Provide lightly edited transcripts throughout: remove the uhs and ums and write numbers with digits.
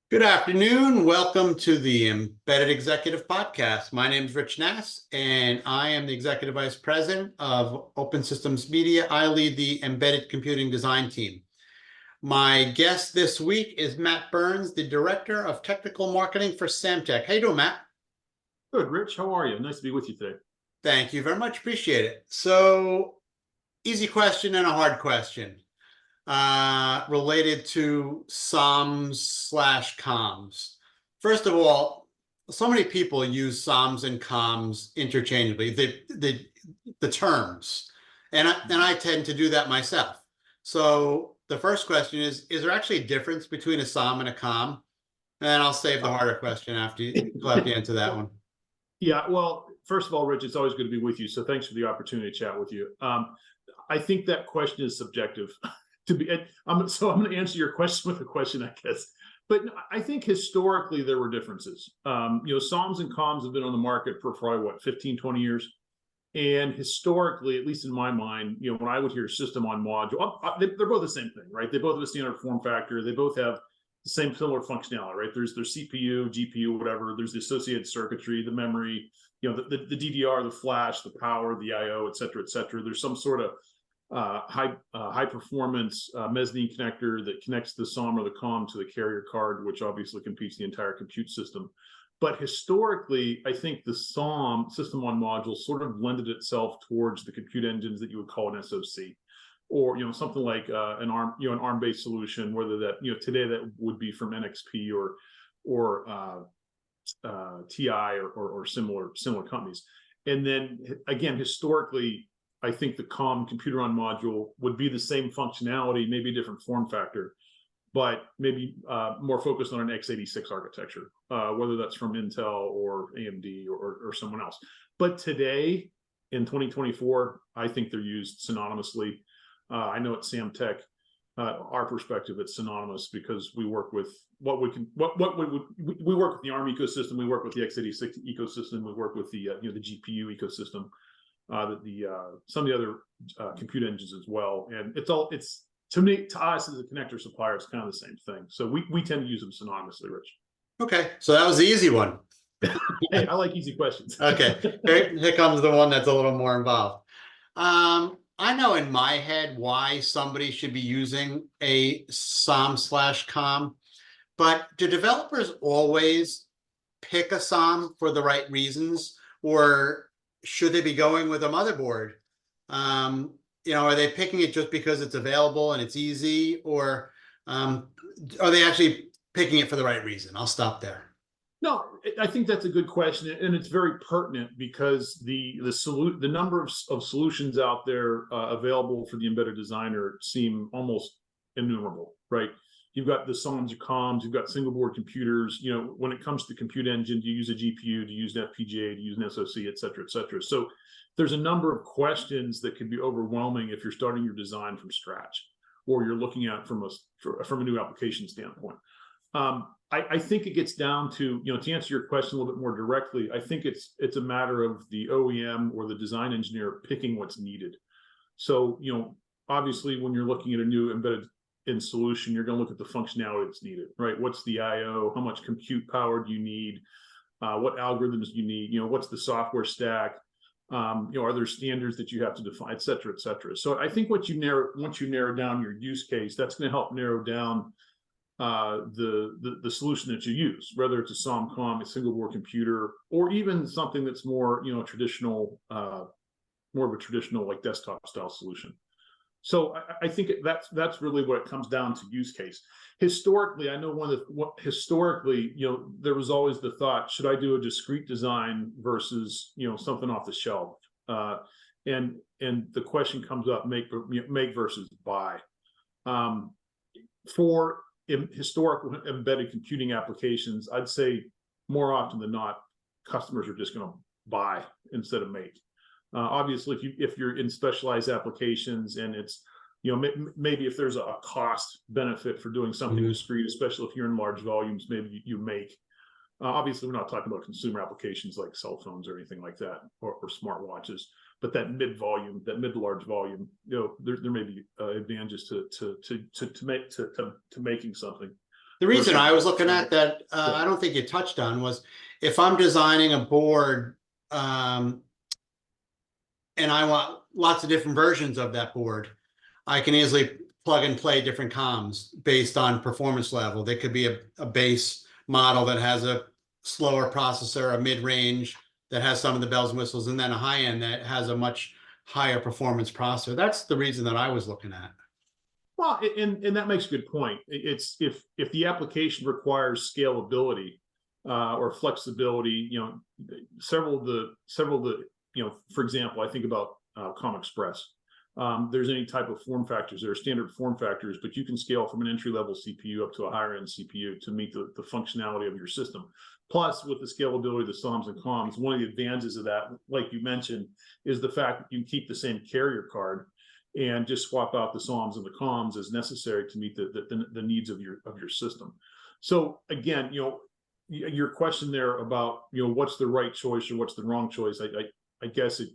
Good afternoon. Welcome to the Embedded Executive Podcast. My name is Rich Nass, and I am the Executive Vice President of Open Systems Media. I lead the Embedded Computing Design team. My guest this week is Matt Burns, the Director of Technical Marketing for Samtec. How you doing, Matt? Good, Rich. How are you? Nice to be with you today. Thank you very much. Appreciate it. So, easy question and a hard question related to SOMs/comms. First of all, so many people use SOMs and comms interchangeably, the terms, and I tend to do that myself. So the first question is there actually a difference between a SOM and a comm? And I'll save the harder question after you'll have to answer that one. Yeah, well, first of all, Rich, it's always good to be with you. So thanks for the opportunity to chat with you. I think that question is subjective. I'm going to answer your question with a question, I guess. But I think historically there were differences. SOMs and comms have been on the market for probably, 15, 20 years. And historically, at least in my mind, when I would hear system on module, they're both the same thing, right? They both have a standard form factor. They both have the same similar functionality, right? There's CPU, GPU, whatever. There's the associated circuitry, the memory, the DDR, the flash, the power, the IO, et cetera, et cetera. There's some sort of high performance mezzanine connector that connects the SOM or the COM to the carrier card, which obviously competes the entire compute system. But historically, I think the SOM, system on module, sort of blended itself towards the compute engines that you would call an SoC, or something like an ARM-based solution. Whether that today that would be from NXP or TI or similar companies. And then again, historically, I think the COM, computer on module, would be the same functionality, maybe a different form factor, but maybe more focused on an x86 architecture, whether that's from Intel or AMD or someone else. But today, in 2024, I think they're used synonymously. I know at Samtec, our perspective, it's synonymous because we work with we work with the ARM ecosystem, we work with the x86 ecosystem, we work with the the GPU ecosystem, some of the other compute engines as well. And it's to us as a connector supplier, it's kind of the same thing. So we tend to use them synonymously, Rich. Okay, so that was the easy one. Hey, I like easy questions. Okay, here comes the one that's a little more involved. I know in my head why somebody should be using a SOM/COM, but do developers always pick a SOM for the right reasons, or should they be going with a motherboard? Are they picking it just because it's available and it's easy, or are they actually picking it for the right reason? I'll stop there. No, I think that's a good question, and it's very pertinent because the number of solutions out there available for the embedded designer seem almost innumerable, right? You've got the SOMs or comms, you've got single board computers. When it comes to the compute engine, do you use a GPU, do you use an FPGA, do you use an SoC, et cetera, et cetera. So there's a number of questions that can be overwhelming if you're starting your design from scratch, or you're looking at from a new application standpoint. I think it gets down to, to answer your question a little bit more directly, I think it's a matter of the OEM or the design engineer picking what's needed. So, obviously, when you're looking at a new embedded in solution, you're going to look at the functionality that's needed, right? What's the IO? How much compute power do you need? What algorithms do you need? What's the software stack? Are there standards that you have to define, et cetera, et cetera? So I think once you narrow down your use case, that's going to help narrow down the solution that you use, whether it's a SOM COM, a single board computer, or even something that's more traditional, more of a traditional like desktop style solution. So I think that's really what it comes down to, use case. Historically, I know there was always the thought, should I do a discrete design versus something off the shelf? And the question comes up, make versus buy. For historical embedded computing applications, I'd say more often than not, customers are just going to buy instead of make. Obviously, if you're in specialized applications and it's maybe if there's a cost benefit for doing something discrete, especially if you're in large volumes, maybe you make. Obviously, we're not talking about consumer applications like cell phones or anything like that, or smartwatches. But that mid to large volume, there may be advantages to making something. The reason versus- I was looking at that, Yeah. I don't think you touched on was if I'm designing a board, and I want lots of different versions of that board, I can easily plug and play different comms based on performance level. There could be a base model that has a slower processor, a mid-range that has some of the bells and whistles, and then a high end that has a much higher performance processor. That's the reason that I was looking at. Well, and that makes a good point. It's if the application requires scalability or flexibility, several of the for example, I think about Com Express. There's any type of form factors. There are standard form factors, but you can scale from an entry-level CPU up to a higher-end CPU to meet the functionality of your system. Plus, with the scalability of the SOMs and comms, one of the advantages of that, like you mentioned, is the fact that you can keep the same carrier card and just swap out the SOMs and the comms as necessary to meet the needs of your system. So again, your question there about what's the right choice or what's the wrong choice, I guess it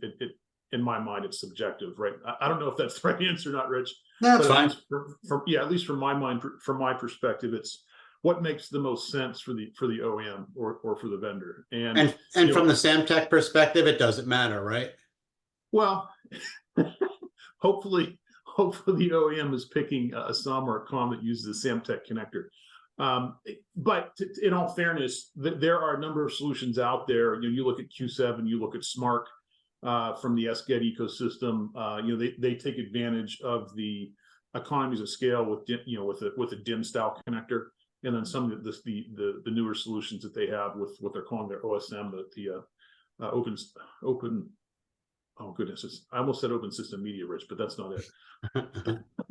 in my mind it's subjective, right? I don't know if that's the right answer or not, Rich. That's but fine. At least from my mind, from my perspective, it's what makes the most sense for the OEM or for the vendor. And from the Samtec perspective, it doesn't matter, right? Well, hopefully the OEM is picking a SOM or a COM that uses the Samtec connector. But in all fairness, there are a number of solutions out there. You look at Q7, you look at Smart from the SGET ecosystem. They take advantage of the economies of scale with a DIMM style connector, and then some of the newer solutions that they have with what they're calling their OSM, the open. Oh goodness, I almost said Open System Media, Rich, but that's not it.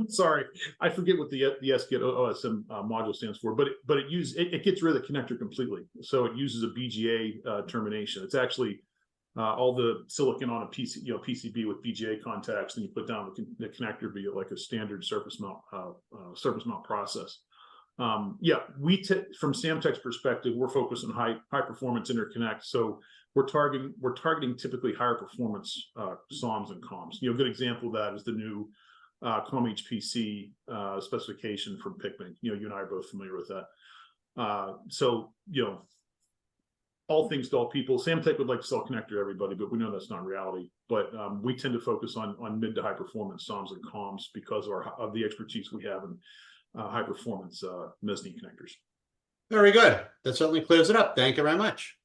Sorry, I forget what the SGET OSM module stands for, but it gets rid of the connector completely. So it uses a BGA termination. It's actually all the silicon on a PC, PCB with BGA contacts, and you put down the connector via like a standard surface mount process. From Samtec's perspective, we're focused on high performance interconnect. So we're targeting typically higher performance SOMs and comms. A good example of that is the new COM HPC specification from Pickman. You and I are both familiar with that. All things to all people. Samtec would like to sell connector to everybody, but we know that's not reality. But we tend to focus on mid to high performance SOMs and comms because of the expertise we have in high performance mezzanine connectors. Very good. That certainly clears it up. Thank you very much.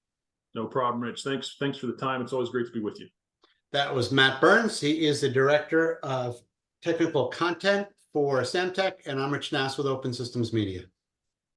No problem, Rich. Thanks for the time. It's always great to be with you. That was Matt Burns. He is the Director of Technical Content for Samtec, and I'm Rich Nass with Open Systems Media.